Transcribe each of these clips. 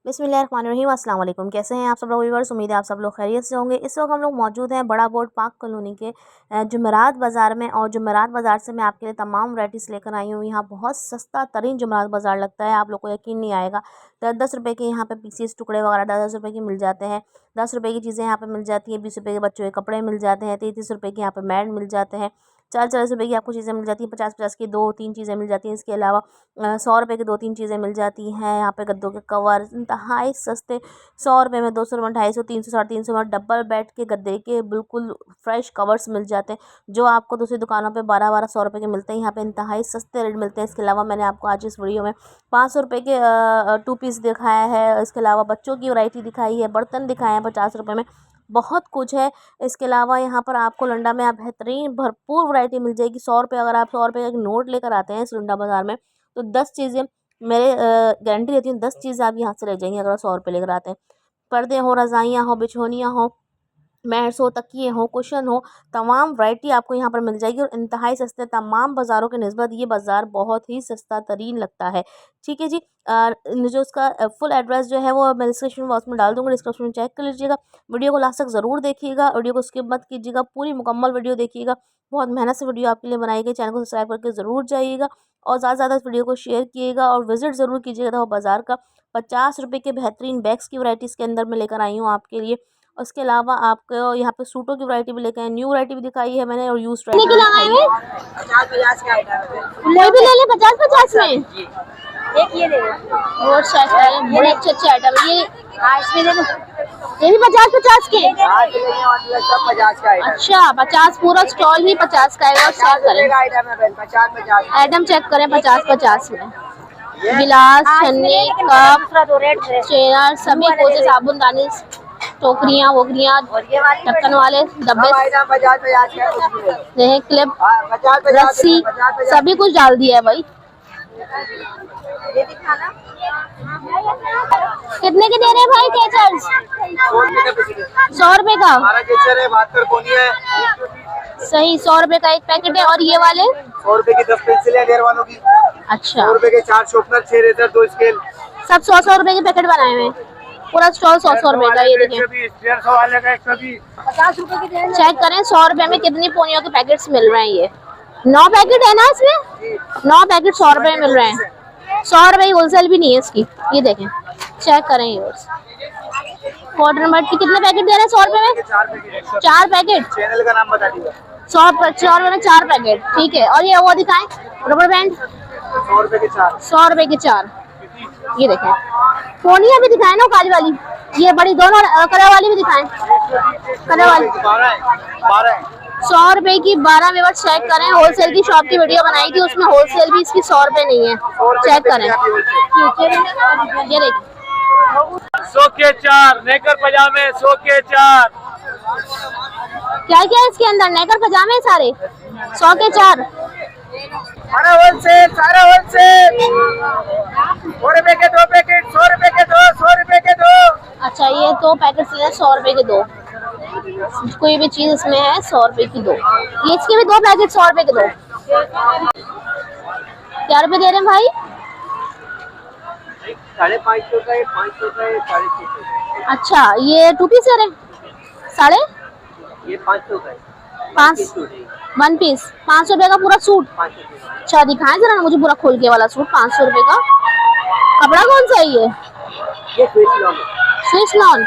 बिस्मिल्लाहिर्रहमानिर्रहीम। अस्सलाम वालेकुम। कैसे हैं आप सब लोग व्यूअर्स? उम्मीद है आप सब लोग खैरियत से होंगे। इस वक्त हम लोग मौजूद हैं बड़ा बोर्ड पार्क कॉलोनी के जुमेरात बाज़ार में, और जुमेरात बाज़ार से मैं आपके लिए तमाम वैराइटीज़ लेकर आई हूँ। यहाँ बहुत सस्ता तरीन जुमेरात बाज़ार लगता है, आप लोग को यकीन नहीं आएगा। 10-10 रुपये के यहाँ पे पीसीस टुकड़े वगैरह 10-10 रुपये की मिल जाते हैं। 10 रुपये की चीज़ें यहाँ पे मिल जाती हैं। 20 रुपये के बच्चों के कपड़े मिल जाते हैं। 30-30 रुपये के यहाँ पे मैट मिल जाते हैं। 40-40 रुपये की आपको चीज़ें मिल जाती हैं। 50-50 की 2-3 चीज़ें मिल जाती हैं। इसके अलावा 100 रुपये की 2-3 चीज़ें मिल जाती हैं। यहाँ पे गद्दों के कवर इंतहाई सस्ते, 100 रुपये में, 200 रुपये में, 250, 300, 350 में डबल बेड के गद्दे के बिल्कुल फ्रेश कवर्स मिल जाते हैं, जो आपको दूसरी दुकानों पे 12-12, 100 रुपये के मिलते हैं। यहाँ पे इंतहाई सस्ते रेट मिलते हैं। इसके अलावा मैंने आपको आज इस वीडियो में 500 रुपये के 2 पीस दिखाया है। इसके अलावा बच्चों की वैरायटी दिखाई है, बर्तन दिखाए हैं 50 रुपये में, बहुत कुछ है। इसके अलावा यहाँ पर आपको लंडा में आप बेहतरीन भरपूर वैरायटी मिल जाएगी। 100 रुपये, अगर आप 100 रुपये का एक नोट लेकर आते हैं इस लंडा बाज़ार में, तो 10 चीज़ें मेरे गारंटी देती हूँ, 10 चीज़ें आप यहाँ से ले जाएंगे अगर 100 रुपये लेकर आते हैं। पर्दे हो, रज़ाइयाँ हो, बिछोनियाँ हो, मैट्स हो, तकिए हो, कुशन हो, तमाम वैरायटी आपको यहाँ पर मिल जाएगी और इंतहाई सस्ते। तमाम बाज़ारों के निस्बत ये बाज़ार बहुत ही सस्ता तरीन लगता है। ठीक है जी। जो उसका फुल एड्रेस जो है वो मैं डिस्क्रिप्शन बॉक्स में डाल दूँगी, डिस्क्रिप्शन में चेक कर लीजिएगा। वीडियो को लास्ट तक ज़रूर देखिएगा, वीडियो को स्किप मत कीजिएगा, पूरी मुकम्मल वीडियो देखिएगा। बहुत मेहनत से वीडियो आपके लिए बनाई गई। चैनल को सब्सक्राइब करके ज़रूर जाइएगा और ज़्यादा से ज़्यादा इस वीडियो को शेयर किएगा और विज़िट ज़रूर कीजिएगा। वो बाज़ार का 50 रुपये के बेहतरीन बैग्स की वैरायटीज़ के अंदर मैं लेकर आई हूँ आपके लिए। उसके अलावा आपको यहाँ पे सूटों की वैरायटी भी लेकर आए, न्यू वैरायटी भी दिखाई है मैंने और यूज वैरायटी भी दिखाई है। 50-50 का आइटम है। कोई भी ले ले 50-50 में। एक ये ले लो और बड़े अच्छे आइटम है ये। हाँ, इसमें ले लो। ये भी 50-50 के। हाँ, तो ये मतलब सब 50 का आइटम। अच्छा, 50 पूरा स्टॉल ही 50 का है। और चेक करें आइटम है 50-50 आइटम, चेक करें 50-50 में। गिलास, छन्नी, कप, चेयर, सभी कुछ, साबुनदानी, टोकरियाँ वोकरियाँ, ढक्कन वाले डब्बे, 50-50 का देखें क्लिप, 50-50 रस्सी, सभी कुछ डाल दिया है भाई। ये दिखाना। कितने के दे रहे हैं भाई केचर्स? 100 रुपये का। हमारा केचर है 72 कोनी है। सही, 100 रुपये का एक पैकेट है। और ये वाले 100 रुपये की 10 पेंसिल है डेढ़ वालों की। अच्छा, 100 रुपये के 4 शॉर्पनर, 6 रेजर, 2 स्केल, सब 100-100 रुपये के पैकेट बनाए हुए हैं। पूरा स्टॉल 100-100 रुपये का। ये देखें 150 वाले का 120, 50 रुपये की दे। चेक करें 100 रुपये में कितनी पोनियों के पैकेट्स मिल रहे हैं। ये 9 पैकेट है ना इसमें, 9 पैकेट 100 रुपये में मिल रहे हैं। 100 रुपये की होलसेल भी नहीं है इसकी। ये देखें, चेक करें। ये कॉटन बड के कितने पैकेट दे रहे हैं 100 रुपये में? 4 पैकेट। चैनल का नाम बता दीजिए। 100 रुपये में 4 पैकेट, ठीक है। और ये वो दिखाएं रबर बैंड, 100 रुपये के 4। 100 रुपये के 4। ये देखें, पोनिया भी दिखाएं ना काली वाली, ये बड़ी दोनों कलर वाली भी दिखाएं। कलर वाली 12 100 रुपये की 12 व्यवस्थ चेक करें। होलसेल की शॉप की वीडियो बनाई थी, उसमें होलसेल भी इसकी 100 रुपये नहीं है। चेक करें। ये देखें 100 के 4 नेकर पजामे, 100 के 4। क्या क्या है इसके अंदर, नेकर पजामे सारे 100 के 4। सारा होलसेल, सारा होलसेल। 100 रुपये के 2 पैकेट, 100 रुपये के 2, 100 रुपये के 2। अच्छा, ये 2 पैकेट ले 100 रुपये के 2। कोई भी चीज इसमें है 100 रुपये की 2। ये इसके भी 2 पैकेट 100 रुपये के 2। क्या रुपये दे रहे हैं भाई? 550 का है, 500 का है, 650। अच्छा, ये 2 पीस दे रहे हैं साढ़े? ये 500 का है। 1 पीस 500 रुपये का पूरा सूट। अच्छा, दिखाएं जरा ना मुझे पूरा खोल के वाला सूट 500 रुपये का। कपड़ा कौन सा है ये? स्विस लॉन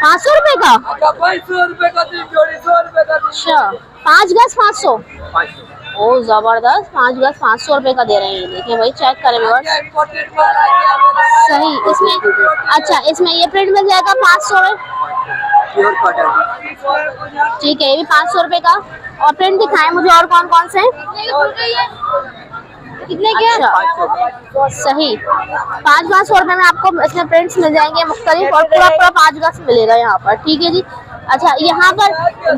500 रुपये का। 500 रुपये का 3 जोड़ी, 100 रुपये का। अच्छा, 5 गज 500। ओ जबरदस्त, 5 गज 500 रुपये का दे रहे हैं। ये देखिए भाई, चेक करें व्यूअर्स। सही, इसमें अच्छा, इसमें ये प्रिंट मिल जाएगा 500 में, ठीक है। ये भी 500 रुपये का। और प्रिंट दिखाएं मुझे और कौन कौन से कितने के? अच्छा, सही, 500 रुपये में आपको इसमें प्रिंट्स मिल जाएंगे मुख्तलिफ, और पूरा 5 गज मिलेगा यहाँ पर, ठीक है जी। अच्छा, यहाँ पर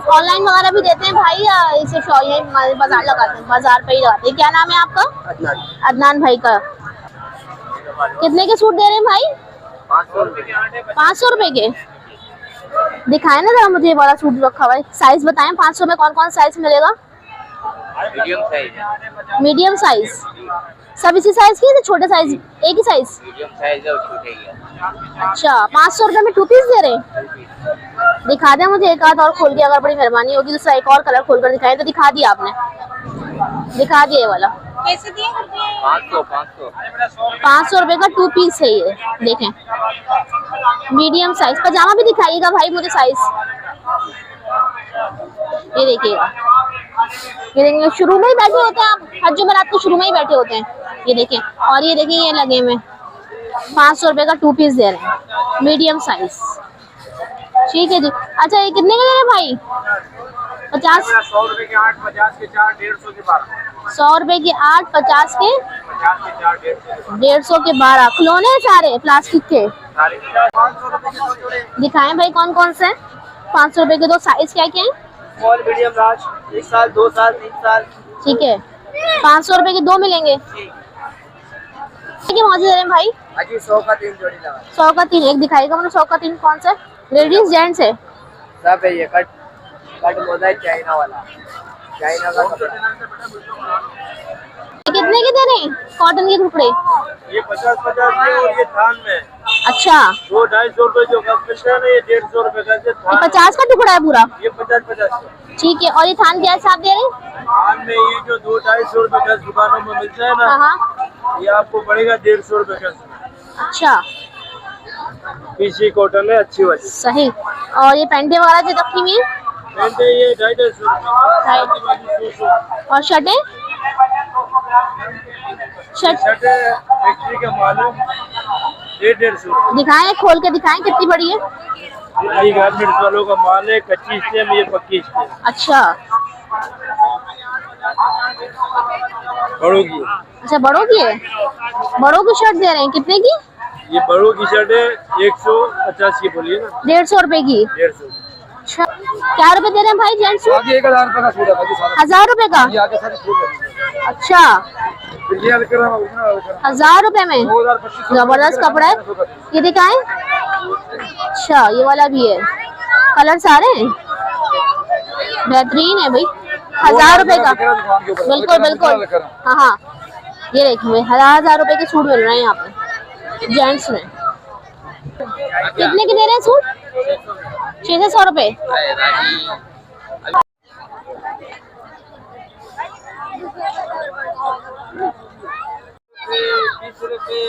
ऑनलाइन वगैरह भी देते हैं भाई, या इसे बाजार लगाते हैं, बाजार पे ही लगाते हैं? क्या नाम है आपका? अदनान भाई का। कितने के सूट दे रहे हैं भाई? 500 रुपये के। दिखाए ना जरा मुझे, बड़ा सूट रखा हुआ है। साइज बताएं 500 में कौन कौन साइज मिलेगा? Medium size. मीडियम साइज सब इसी साइज की है, छोटे साइज एक ही साइज? मीडियम साइज है और छोटे ही है। अच्छा 500 रुपए में 2 पीस दे रहे हैं। दिखा दें मुझे एक आध और खोल के, अगर बड़ी मेहरबानी होगी। दूसरा एक और कलर खोल कर दिखाएं। तो दिखा दिया आपने, दिखा दिया ये वाला। कैसे दिए? 500 रुपए का 2 पीस है ये, देखें मीडियम साइज। पजामा भी दिखाइएगा भाई मुझे साइज। ये देखिएगा, ये देखिए शुरू में ही बैठे होते हैं आप, हज जुमेरात को शुरू में ही बैठे होते हैं। ये देखें, और ये देखिए ये लगे में 500 रुपए का 2 पीस दे रहे हैं, मीडियम साइज। ठीक है जी। अच्छा ये कितने के दे रहे हैं भाई? 50? 100 रुपए के 8, 50 के 4, 150 के 12। 100 रुपए के 8, 50 के 50 के 4, 150। 150 के 12 खिलौने हैं सारे प्लास्टिक के। 500 रुपए के 2 जोड़े। दिखाएं भाई कौन कौन से हैं। 500 रुपए के 2 साइज क्या क्या है? स्मॉल, मीडियम, लार्ज, 1 साल, 2 साल, 3 साल। ठीक है, 500 रुपए के 2 मिलेंगे। मौजूद दे रहे हैं भाई? अजी 100 का 3 जोड़ी लगा। 100 का 3 एक दिखाएगा मुझे। 100 का 3 कौन सा? लेडीज जेंट्स है सब है। ये कट मोजा है चाइना वाला, चाइना का। कितने के दे रहे हैं कॉटन के कपड़े? ये 50-50 के और ये थान में। अच्छा 200-250 रुपए जो कप मिलता है ना, ये 150 रुपए का। ये 50 का टुकड़ा है पूरा? ये 50-50 का। ठीक है। और ये थान क्या आप दे रहे हैं? थान में ये जो 200-250 रुपए का दुकानों में मिलता है ना, हाँ ये आपको पड़ेगा 150 रुपए का। अच्छा पीसी कॉटन है, अच्छी वाली। सही। और ये पैंटे वगैरह जो रखी हुई है? पैंटे ये 250 रुपए। और शर्टें? शर्ट फैक्ट्री का माल है, 150 दिखाएं, खोल के दिखाएं कितनी बड़ी है। रुपए। गारमेंट्स वालों का माल है, कच्ची स्टेम, ये पक्की स्टेम। अच्छा बड़ों की। अच्छा बड़ों की है। बड़ों की शर्ट दे रहे हैं कितने की? ये बड़ों की शर्ट है 150 की, बोलिए ना। 150 रुपए की। 150। अच्छा क्या रुपए दे रहे हैं भाई जेंट्स? आगे 1000 रुपए का सूट है। 1000 रुपए का? ये आगे सारे सूट है। अच्छा ये 1000 रुपए में? 2025 जबरदस्त कपड़ा है। ये दिखाएं। अच्छा ये वाला भी है, कलर सारे हैं, बेहतरीन है भाई। 1000 रुपए का? बिल्कुल बिल्कुल। हाँ हाँ ये देखिए भाई 1000 रुपए के सूट मिल रहे हैं यहाँ पे जेंट्स में। कितने के दे रहे हैं सूट? 600 रुपए।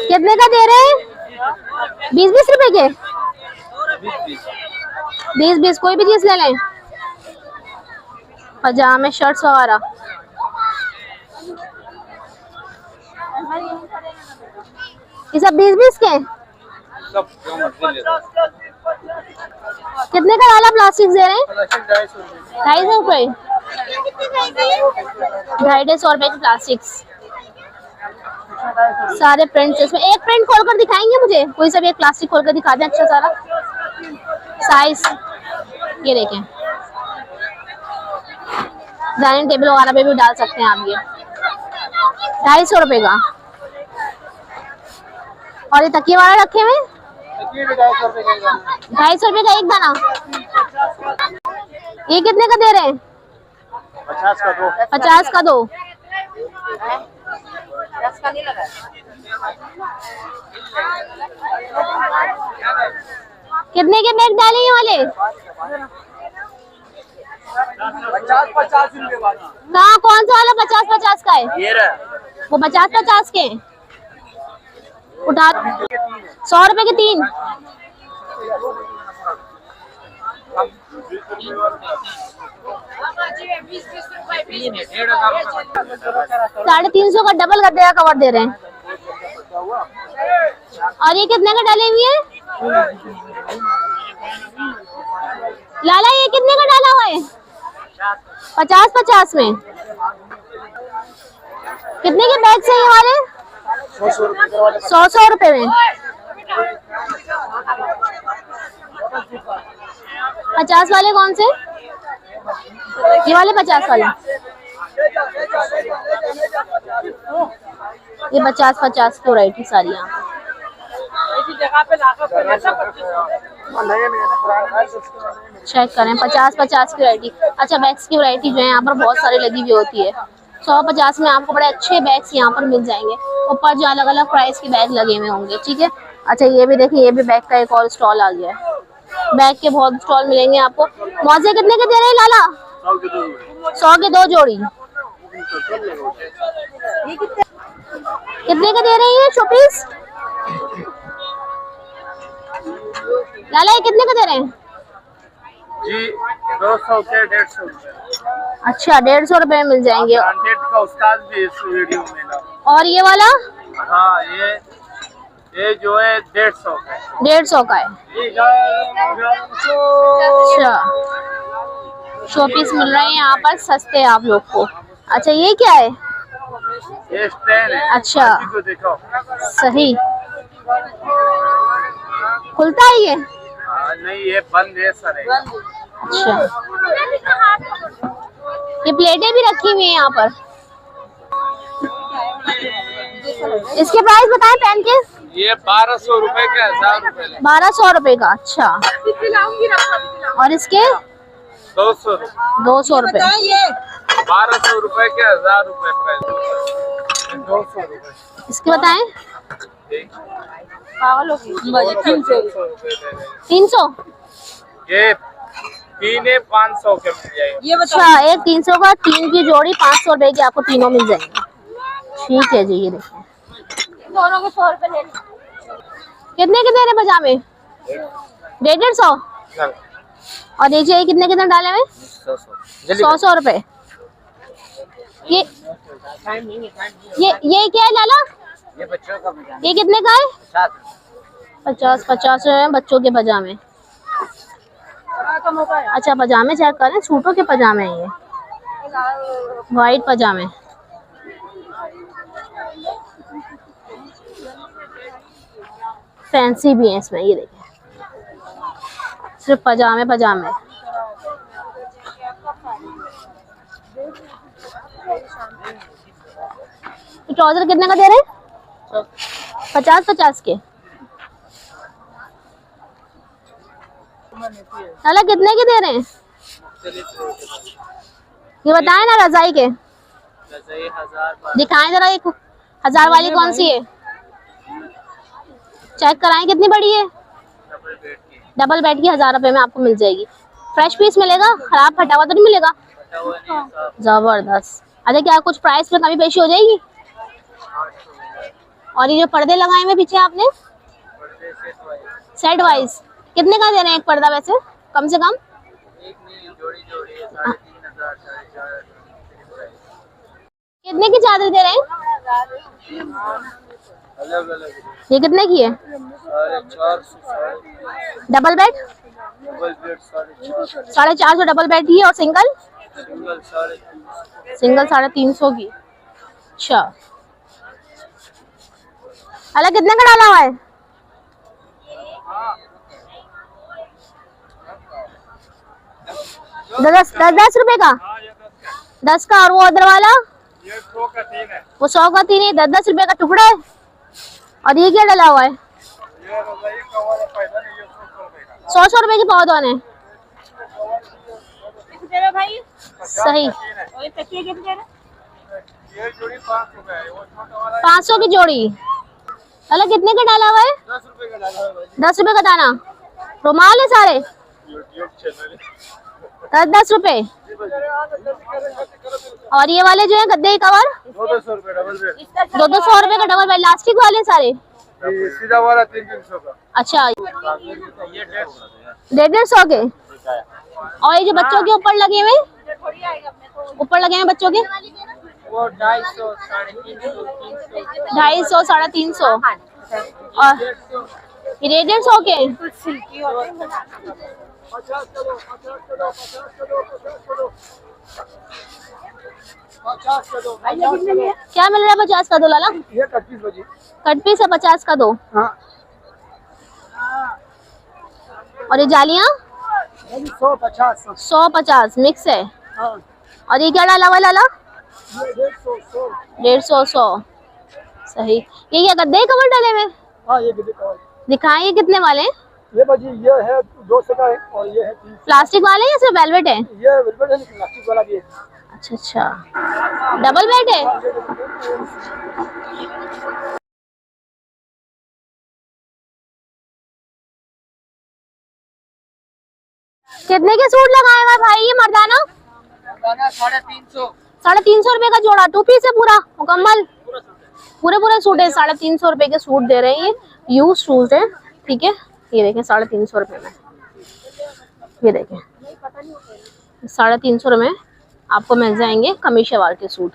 कितने का दे रहे हैं? 20-20 रुपए के? 20-20 कोई भी चीज ले लें, पजामे शर्ट्स वगैरह। ये सब 20-20 के? कितने का डाला प्लास्टिक दे रहे हैं? 250 रुपए। 250 रुपए की प्लास्टिक्स, सारे प्रिंट्स इसमें। एक प्रिंट खोलकर दिखाएंगे मुझे कोई सा भी? एक प्लास्टिक खोलकर दिखा दें अच्छा सारा साइज। ये देखें, डाइनिंग टेबल वगैरह पे भी डाल सकते हैं आप। ये 250 रुपए का। और ये तकिए वाला रखे हुए 250 रुपए का एक दाना। ये कितने का दे रहे हैं? 50 का 2। 50 का 2। कितने के बैग डाले ये वाले? 50-50 रुपए वाला। कहाँ कौन सा वाला 50-50 का है? ये रहा। वो 50-50 के उठा। 100 रुपए के 3। 350 का डबल गद्दे का कवर दे रहे हैं। और ये कितने का डाले हुए हैं? लाला ये कितने का डाला हुआ है? 50-50 में। कितने के बैग से ये वाले? 100 रुपए में। 50 वाले कौन से? ये वाले 50 वाले। ये 50-50 की वैरायटी सारी यहाँ चेक करें। 50-50 की वैरायटी। अच्छा बैग्स की वैरायटी जो है यहाँ पर बहुत सारी लगी हुई होती है। 150 में आपको बड़े अच्छे बैग्स यहाँ पर मिल जाएंगे। ऊपर जो अलग अलग प्राइस के बैग लगे हुए होंगे, ठीक है। अच्छा ये भी देखिए, ये भी बैग का एक और स्टॉल आ गया है। बैग के बहुत स्टॉल मिलेंगे आपको। मोजे कितने के दे रहे हैं लाला? 100 के 2 जोड़ी। कितने के दे रही है शोपीस? लाला ये कितने के दे रहे हैं जी? 200 के 150 रुपए। अच्छा 150 रुपए में मिल जाएंगे। का उस्ताद भी इस वीडियो में ना। और ये वाला? हाँ ये जो है 150 का है। 150 का है। अच्छा शोपीस मिल रहे हैं यहाँ पर सस्ते आप लोग को। अच्छा ये क्या है? ये स्टैंड है। अच्छा को देखो सही, खुलता है ये? नहीं ये बंद है सर। अच्छा ये प्लेटें भी रखी हुई है यहाँ पर। इसके प्राइस बताएं पेन के। ये 1200 रुपए के 1000 रुपए। 1200 रुपए का। अच्छा और इसके 200 रुपए। 200 रुपए। 1200 रुपए के 1000 रुपए प्राइस। 200 रुपए। इसके बताएं। 300। ये 3 है 500 के मिल जाएगा। अच्छा एक 300 का, 3 की जोड़ी 500 रुपए की आपको तीनों मिल जाएंगे। ठीक है जी, ये देखिए दोनों के 100 रुपए ले लो। कितने के दे रहे पजामे? 150। और देखिए कितने कितने डाले हुए? 100 रुपए। ये क्या है लाला? ये बच्चों का पजामा। ये कितने का है? 50 रुपए बच्चों के पजामे। अच्छा पजामे चेक करें, सूटों के पजामे हैं ये, वाइट पजामे। फैंसी भी है इसमें, ये देखिए सिर्फ पजामे पजामे। ट्राउजर कितने का दे रहे हैं? 50 के। लाला कितने के दे रहे हैं? ये बताएं ना रजाई के। दिखाएं जरा, एक 1000 वाली कौन सी है? चेक कराएं कितनी बड़ी है। डबल बेड की 1000 रुपए में आपको मिल जाएगी। फ्रेश पीस मिलेगा, खराब फटा हुआ तो नहीं मिलेगा। जबरदस्त। अच्छा क्या कुछ प्राइस में कमी पेशी हो जाएगी? और ये जो पर्दे लगाए हुए पीछे आपने सेट वाइज कितने का दे रहे हैं एक पर्दा? वैसे कम से कम कितने की चादर दे रहे हैं? अलग अलग। ये कितने की है? 450। Double bed? Double bed 450 double bed की है। और सिंगल? सिंगल 350 की। अच्छा अलग कितने का डाला हुआ है? दस रुपए का। 10 का। और वो अदर वाला? ये 100 का 3 है। वो 100 का 3 है। 10 रुपए का टुकड़ा है। और ये क्या डला हुआ है? ये रजाई का वाला फायदा नहीं, ये 100 रुपए का। 100 रुपए के पौधों ने। भाई सही। ये जोड़ी 500 का है, वो छोटा वाला 500 की जोड़ी। अलग कितने का डाला हुआ है? 10 रुपए का डाला है। 10 रुपए का दाना। रुमाल है सारे? यूट्यूब चैनल 10 रुपए। और ये वाले जो है गद्दे के कवर? 200 रुपए डबल बेड। 200 रुपए का डबल बेड। लास्टिक वाले सारे? सीधा वाला 300 का। अच्छा ये 150 के। और ये जो बच्चों के ऊपर लगे हुए, ऊपर लगे हुए बच्चों के, वो 250 350 250 350। और ये 150 के। क्या मिल रहा है 50 का दो लाला? ये 25 बजी। कट पीस है 50 का दो। हाँ। और ये जालियाँ 150 150 मिक्स है। हाँ। और ये क्या डाला हुआ लाला? 150 100 सही। ये क्या गद्दे कवर डाले हुए? हाँ ये गद्दे कवर। दिखाएं ये कितने वाले हैं? ये बजी ये है 200 का है और ये है 300। प्लास्टिक वाले हैं या सिर्फ वेलवेट है? ये वेलवेट है लेकिन प्लास्टिक वाला भी है। अच्छा अच्छा, डबल बेड है। कितने के सूट लगाए हुए भाई ये मर्दाना? 350। 350 रुपए का जोड़ा, 2 पीस है पूरा मुकम्मल, पूरे पूरे सूट है। 350 रुपए के सूट दे रहे हैं, ये यूज शूज है, ठीक है। ये देखें 350 रुपए में, ये देखें 350 में आपको मिल जाएंगे कमीशे वाले के सूट।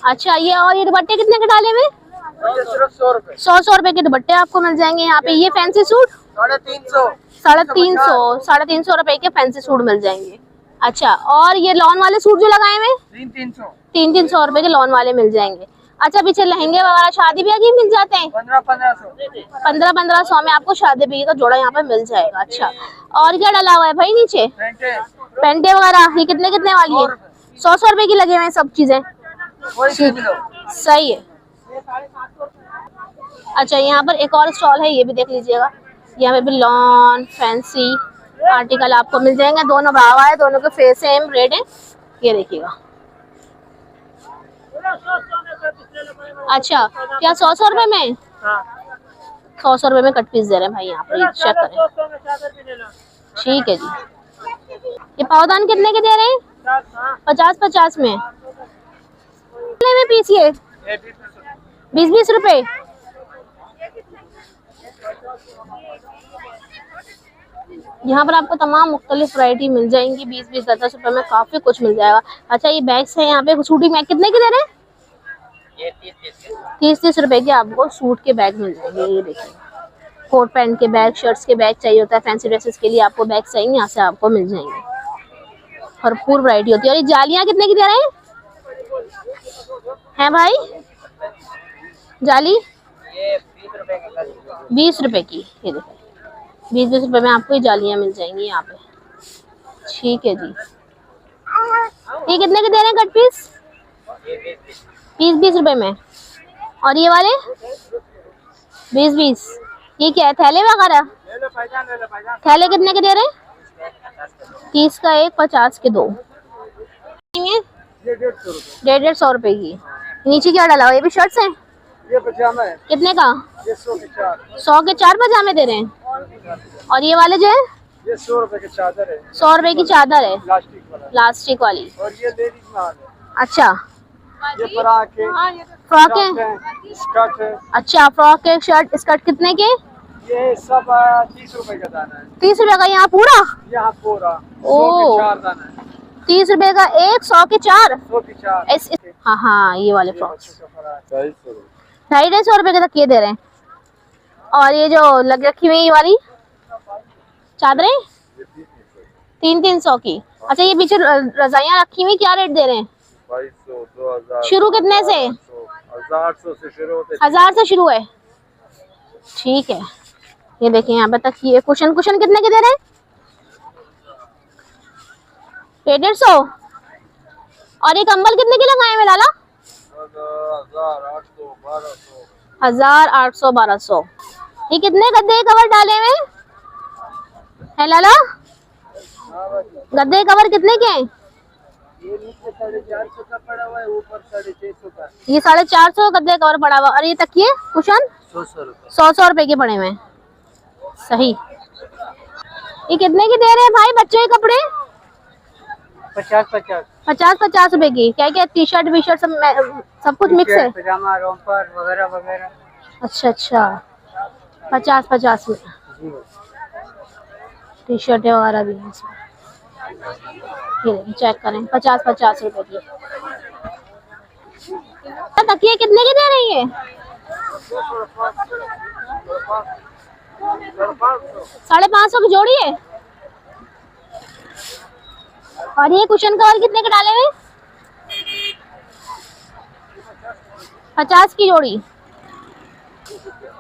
अच्छा ये, और ये दुपट्टे कितने के डाले हुए? सिर्फ 100 रुपए। 100 रुपए के दुपट्टे आपको मिल जाएंगे यहाँ पे। ये फैंसी सूट 350। 350 रुपए के फैंसी सूट मिल जाएंगे। अच्छा, और ये लॉन वाले सूट जो लगाए हुए 300। 300 रुपए के लॉन वाले मिल जाएंगे। अच्छा, पीछे लहंगे वगैरह शादी ब्याह के मिल जाते हैं 1500 में आपको शादी ब्याह का जोड़ा यहाँ पे मिल जाएगा। अच्छा, और क्या डाला हुआ है भाई नीचे? पेंटे वगैरह, ये कितने कितने वाली है? 100 रुपए की लगे हुए हैं सब चीजें, सही है। अच्छा, यहाँ पर एक और स्टॉल है, ये भी देख लीजिएगा। यहाँ पे भी लॉन फैंसी आर्टिकल आपको मिल जाएंगे। दोनों भाव है, दोनों के फेस सेम रेट है, ये देखिएगा। अच्छा, क्या 100 रुपए में? 100 रुपए में कट पीस दे रहे हैं भाई यहाँ पर, चेक करें। ठीक है जी। ये पावदान कितने के दे रहे हैं? 50 में। कितने में पीस ये? 20 रुपए। यहाँ पर आपको तमाम मुख्तलिफ वैरायटी मिल जाएंगी। 20 10 रुपए में काफी कुछ मिल जाएगा। अच्छा, ये बैग्स है यहाँ पे, सूटी बैग कितने के दे रहे हैं? 30 रुपए के आपको सूट के बैग मिल जाएंगे। ये देखिए, कोट पैंट के बैग, शर्ट्स के बैग चाहिए होता है, फैंसी ड्रेसेस के लिए आपको बैग चाहिए, यहाँ से आपको मिल जाएंगे। भरपूर वैरायटी होती है। और ये जालियाँ कितने की दे रहे हैं भाई? जाली 20 रुपए की, ये देखिए 20 रुपए में आपको ये जालियाँ मिल जाएंगी यहाँ पे। ठीक है जी। ये कितने के दे रहे हैं कट पीस? 20 रुपए में। और ये वाले 20। ये क्या है, थैले वगैरह? थैले कितने के दे रहे हैं? 30 का एक, 50 के 2। 150 रुपए की। नीचे क्या डाला हुआ? ये भी शर्ट्स हैं? ये पजामा है। कितने का? ये 100 के 4। 100 के 4 पजामे दे रहे हैं। और ये वाले जो है? ये 100 रुपए की चादर है। 100 रुपए की चादर है, प्लास्टिक वाली। और ये लेडीज माल है। अच्छा, ये फ्रॉक है, स्कर्ट है। अच्छा, फ्रॉक है, शर्ट स्कर्ट कितने के? ये सब 30 रुपए का दाना है। 30 रुपए का यहाँ पूरा? यहाँ पूरा 100 के 4 दाना है। 30 रुपए का एक, 100 के 4। 100 के 4। हाँ हाँ, ये वाले फ्रॉक्स 250 रुपए के तक ये दे रहे हैं। और ये जो लग रखी हुई ये वाली चादरें 300 की। अच्छा, ये पीछे रजाइयाँ रखी हुई क्या रेट दे रहे हैं? 2200 2000। शुरू कितने से? 1000 से शुरू होते। 1000 से शुरू है। ठीक है, ये देखिए यहाँ पे तक ये कुशन कितने के दे रहे हैं? 150। और ये कंबल कितने के लगाए हैं लाला? 1800 1200। ये कितने गद्दे कवर डाले हुए हैं लाला? गद्दे कवर कितने के हैं? ये नीचे 450 का पड़ा हुआ है, ऊपर 650 का। ये 450 गद्दे कवर पड़ा हुआ। और ये तकिए कुशन 100 रुपए के पड़े हुए हैं। सही। ये कितने के दे रहे हैं भाई बच्चों के कपड़े? 50 रुपए की। क्या क्या, टी शर्ट वी शर्ट सब कुछ मिक्स है? पजामा रोपर वगैरह वगैरह। अच्छा अच्छा, 50 में टी शर्टें वगैरह भी हैं इसमें। ये चेक करें, 50 रुपए की। तकिए कितने के दे रही है? 550 की जोड़ी है। और ये कुशन कवर कितने के डाले हुए? 50 की जोड़ी।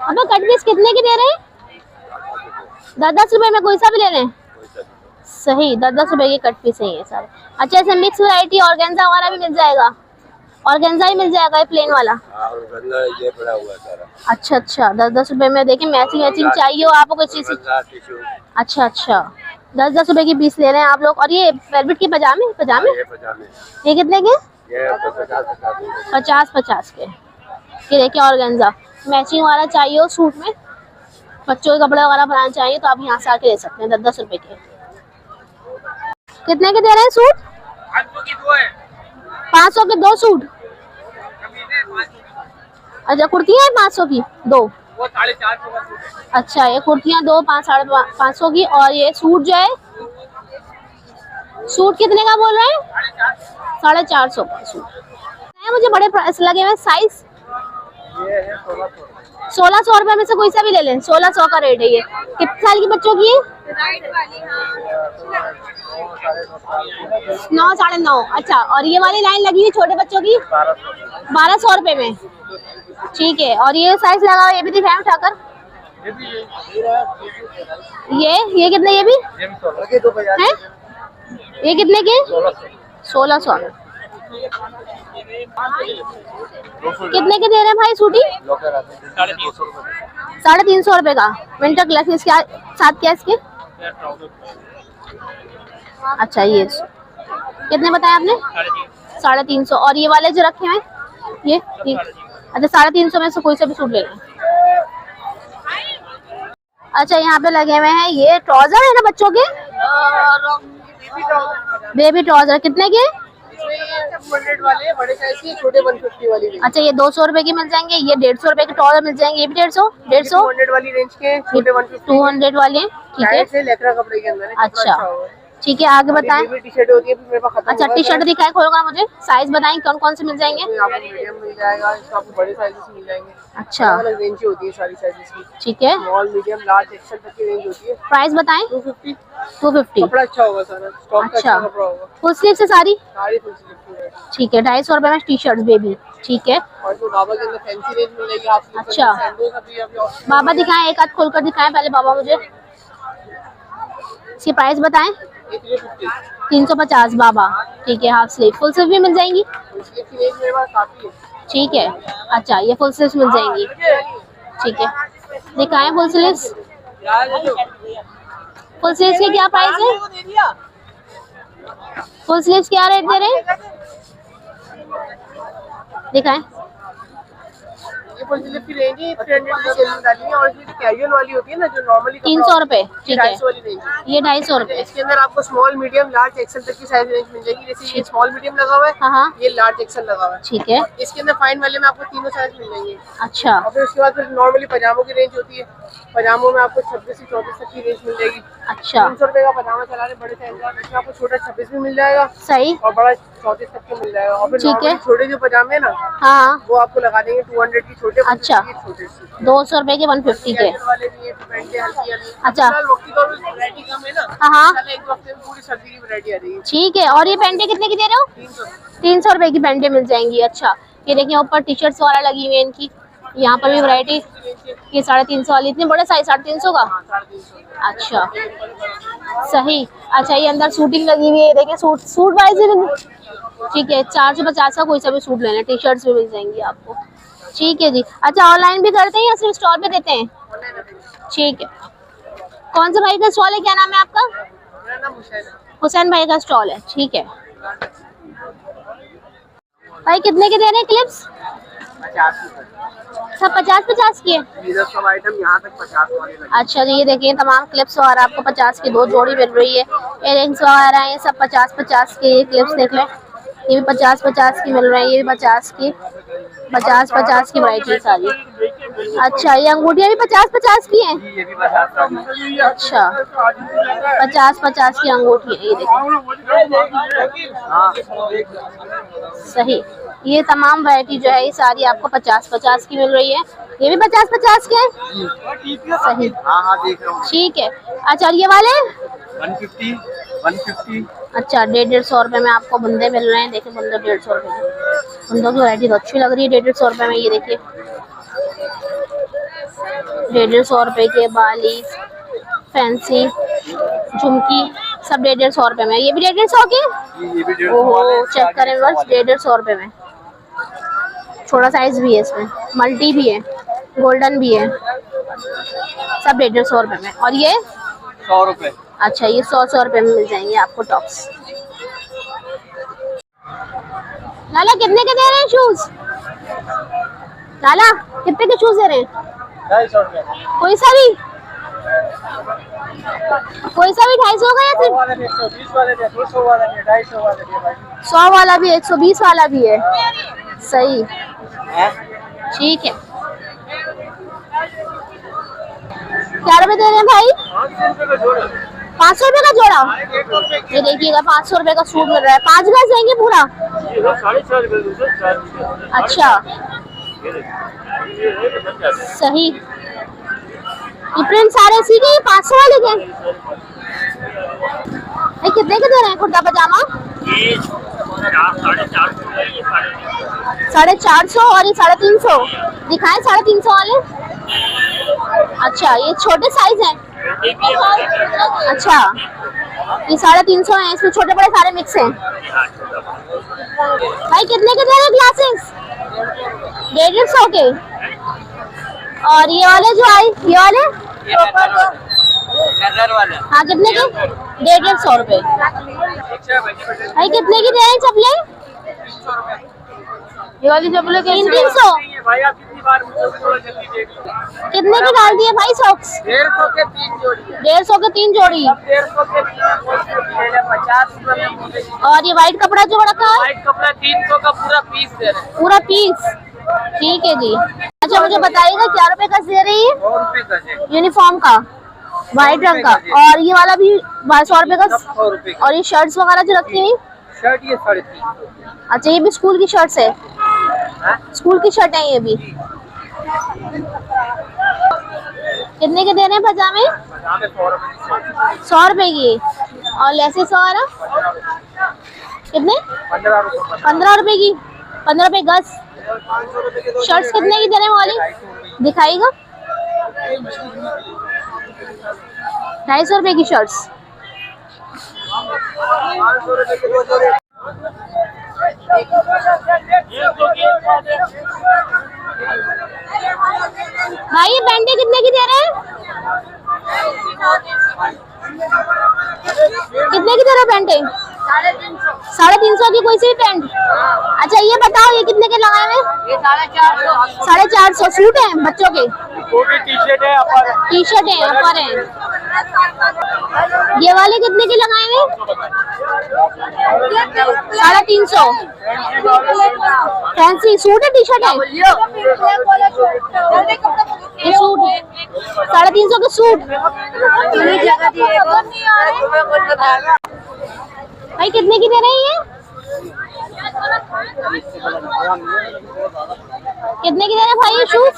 अब कट पीस कितने के दे रहे हैं? 10 रुपए में कोई सा भी ले रहे हैं? सही, 10 रुपए के कट पीस है ये सारे। अच्छा, इसमें मिक्स वैरायटी ऑर्गेन्जा वगैरह भी मिल जाएगा? ऑर्गेन्जा ही मिल जाएगा, ये प्लेन वाला? ये पड़ा हुआ सारा। अच्छा, 10 रुपए में। देखिए मैचिंग चाहिए हो आपको किसी चीज। अच्छा, 10-10 रुपए की पीस ले रहे हैं आप लोग। और ये वेलवेट के पजामे ये पजामे ये कितने के? ये 50 50 के। ये देखिए ऑर्गेन्जा मैचिंग वाला चाहिए हो सूट में, बच्चों के कपड़े वगैरह बनाना चाहिए तो आप यहाँ से आके ले सकते हैं। 10-10 रुपए के। कितने के दे रहे हैं सूट? 500 की 2 है। 500 के 2 सूट। अच्छा कुर्तियाँ है 500 की 2? वो 450 का सूट है। अच्छा ये कुर्तियाँ 2 500 की। और ये सूट जो है, सूट कितने का बोल रहे हैं? 450 का सूट। मुझे बड़े प्राइस लगे हुए। साइज ये है 1600 रुपए में से कोई सा भी ले लें। 1600 का रेट है ये। कितने साल के बच्चों की है? 9 9.5। अच्छा और ये वाली लाइन लगी हुई छोटे बच्चों की 1200 रुपए में। ठीक है। और ये साइज लगा हुआ ये भी दिखाएं उठाकर। ये कितने? ये भी है? ये कितने के? 1600। कितने के दे रहे हैं भाई सूटी? 350 रुपए का विंटर कलेक्शन। इसके साथ क्या इसके? अच्छा ये कितने बताया आपने? 350। और ये वाले जो रखे हैं ये अच्छा 350 में से कोई सा भी सूट ले लें। अच्छा यहाँ पे लगे हुए हैं ये ट्राउजर है ना बच्चों के? बेबी ट्राउजर कितने के? 200 वाले बड़े साइज के, छोटे 150 वाली। अच्छा ये 200 रुपए की मिल जाएंगे। ये 150 रुपए के ट्राउजर मिल जाएंगे। ये भी 150 200 वाली रेंज के, छोटे 150 200 वाले हैं। ठीक है से लेकरा कपड़े के अंदर है। अच्छा ठीक है आगे बताएं। टी शर्ट होती है मेरे पास खत्म। अच्छा टी शर्ट दिखाएं खोलकर मुझे। साइज बताएं कौन कौन से मिल जाएंगे? आपको मीडियम मिल जाएगा, इसका आपको बड़े साइजेस मिल जाएंगे। अच्छा अलग रेंज की होती है सारी साइजेस की। ठीक है। स्मॉल मीडियम लार्ज एक्सेल तक की रेंज होती है। प्राइस बताएं। 250। कपड़ा अच्छा होगा सारा, स्टॉक का अच्छा कपड़ा होगा। फुल स्लीव से सारी? सारी फुल स्लीव है। ठीक है। 250 रुपए में टी शर्ट बेबी। ठीक है। और जो बाबा के अंदर फैंसी रेंज मिलेगी आपको। अच्छा बाबा दिखाएं, एक आध खोलकर दिखाएं पहले बाबा मुझे। इसकी प्राइस बताएं। 350 बाबा। ठीक है। हाफ स्लीव फुल स्लीव भी मिल जाएंगी। ठीक है। अच्छा ये फुल स्लीव्स मिल जाएंगी। ठीक है दिखाएं फुल स्लीव्स। फुल स्लीव्स की क्या प्राइस है? फुल स्लीव्स क्या रेट दे रहे हैं? दिखाएं। ये फुल स्लीव की रेंज है 300 की सेल में डाली है। और इसमें कैजुअल वाली होती है ना जो नॉर्मली 300 रुपए। ठीक है 250 वाली रेंज है। ये 250 रुपए। इसके अंदर आपको स्मॉल मीडियम लार्ज एक्सेल तक की साइज रेंज मिल जाएगी। जैसे ये स्मॉल मीडियम लगा हुआ है, हाँ ये लार्ज एक्सेल लगा हुआ है। ठीक है। इसके अंदर फाइन वाले में आपको तीनों साइज मिल जाएंगे। अच्छा और फिर उसके बाद फिर नॉर्मली पजामों की रेंज होती है। पजामों में आपको 26 से 34 तक की रेंज मिल जाएगी। अच्छा 300 रुपए का पजामा चला रहे बड़े साइज का, इसमें आपको छोटा 26 भी मिल जाएगा सही और बड़ा 34 तक का मिल जाएगा। और फिर ठीक है। नॉर्मली छोटे जो पजामे है ना हाँ वो आपको लगा देंगे 200 की छोटे। अच्छा 200 रुपए के 150 के। वाले भी है, पैंटे हल्की वाली। अच्छा वक्ती का वैरायटी कम है ना। हाँ एक हफ्ते में पूरी सर्दी की वैरायटी आ रही है। ठीक है। और ये पैंटे कितने की दे रहे हो? 300 रुपए की पैंटे मिल जाएंगी। अच्छा ये देखिए ऊपर टी शर्ट्स वगैरह लगी हुई है इनकी। यहाँ पर भी वैरायटी। ये 350 वाली इतने बड़े साइज 350 का। अच्छा सही। अच्छा ये अंदर शूटिंग लगी हुई है देखिए सूट वाइज। ठीक है 450 का कोई सा भी सूट लेना। टी शर्ट्स भी मिल जाएंगी आपको। ठीक है जी। अच्छा ऑनलाइन भी करते हैं या सिर्फ स्टॉल पे देते हैं? ठीक है। कौन से भाई का स्टॉल है? क्या नाम है आपका? मेरा नाम हुसैन भाई का स्टॉल है। ठीक है भाई कितने के दे रहे हैं क्लिप्स? 50 सब 50-50 की है। सब आइटम यहाँ तक 50 वाले लगे। अच्छा जी ये देखिए तमाम क्लिप्स वगैरह आपको 50 की 2 जोड़ी मिल रही है। इयररिंग्स वगैरह ये सब 50-50 के। ये क्लिप्स देख लें ये भी 50-50 की मिल रहे हैं। ये भी 50 की 50-50 की वैरायटी सारी। अच्छा ये अंगूठियाँ भी 50-50 की हैं। ये भी 50। अच्छा 50-50 की अंगूठी है। ये देखिए सही। ये तमाम वैरायटी जो है ये सारी आपको 50-50 की मिल रही है। ये भी 50-50 के हैं। सही हाँ देख रहा हूँ। ठीक है। अच्छा और ये वाले 150। अच्छा 150 रुपए में आपको बंदे मिल रहे हैं। देखिए बंदे 150 रुपए में। बंदों की वैरायटी तो अच्छी लग रही है। 150 रुपए में ये देखिए 150 रुपए के बाली फैंसी झुमकी सब 150 रुपए में। ये भी 150 के। ओहो चेक करें बस 150 रुपए में। छोटा साइज भी है इसमें, मल्टी भी है, गोल्डन भी है, सब 150 रुपए में। और ये 100 रुपए। अच्छा, ये 100 रुपए में मिल जाएंगे आपको टॉप्स। लाला कितने के दे रहे हैं शूज? लाला कितने के शूज दे रहे हैं? 250 रुपए। कोई सा भी 250 का या फिर 120 वाले भी, 200 वाले भी, 250 वाले भी भाई। 100 वाला भी, 120 वाला भी है। सही, ठीक है। क्या रुपए दे रहे हैं भाई? 500 रुपए का जोड़ा। ये देखिएगा 500 रुपए का सूट मिल रहा है। 5 गज देंगे पूरा? 4.5 अच्छा, सही। ये प्रिंट सारे इसी के 500 वाले के? कितने के दे रहे हैं कुर्ता पजामा? 450 और ये 350। दिखाएं 350 वाले। अच्छा, ये छोटे साइज हैं। अच्छा, ये 350 है, इसमें छोटे बड़े सारे मिक्स हैं। भाई कितने के दे रहे हैं ग्लासेस? 150 के। और ये वाले जो आए, ये वाले हाँ, कितने के? 150 रुपए। भाई कितने की दे रहे हैं चप्पलें? ये वाली चप्पलें 300। कितने की डाल दिए भाई सॉक्स? 150 के 3 जोड़ी। 150 के 3 जोड़ी। 150 के 50 रुपए। और ये व्हाइट कपड़ा जो रखा है? व्हाइट कपड़ा 300 का पूरा पीस दे रहे हैं। पूरा पीस, ठीक है जी। अच्छा, मुझे बताइएगा क्या रुपए का दे रही है? 100 रुपए का यूनिफॉर्म का, व्हाइट रंग का। और ये वाला भी 100 रुपए का। 100 रुपए। और ये शर्ट्स वगैरह जो रखी हुई? शर्ट ये 350। अच्छा, ये भी स्कूल की शर्ट्स है? स्कूल की शर्ट है ये भी। कितने के दे रहे हैं पजामे? 100 रुपए की। और लेसेस वगैरह कितने? 15 रुपए की। 15 रुपए गज। शर्ट्स कितने की दे रहे हैं वाली? दिखाएगा। 250 रुपए की शर्ट्स। भाई ये पैंटे कितने की दे रहे हैं? कितने की दे रहे हो पैंटे? 350 की कोई सी भी पैंट? अच्छा, ये बताओ ये कितने के लगाए हुए? 450। सूट है बच्चों के? टी शर्ट है अपर है। ये वाले कितने के लगाए हुए? 350। फैंसी सूट है, टी शर्ट है? ये सूट है 350 के सूट। भाई कितने की दे रहे हैं ये? कितने की दे रहे हैं भाई ये शूज?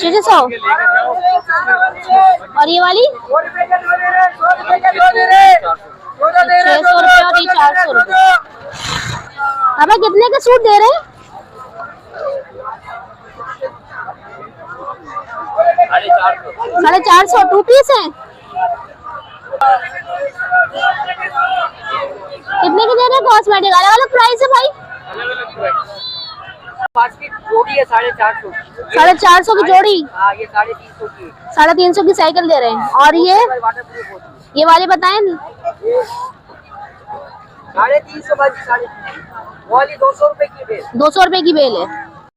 600। और ये वाली 600 रुपए और ये 400 रुपए। अब कितने के सूट दे रहे हैं? 450। 2 पीस है। कितने के दे रहे हैं कॉस्मेटिक? अलग अलग प्राइस है भाई? जोड़ी है 450। 450 की जोड़ी। ये 350 की। 350 की साइकिल दे रहे हैं। और ये वाले बताएं। 350 वाली 200 रुपए की बेल। 200 रुपए की बेल है।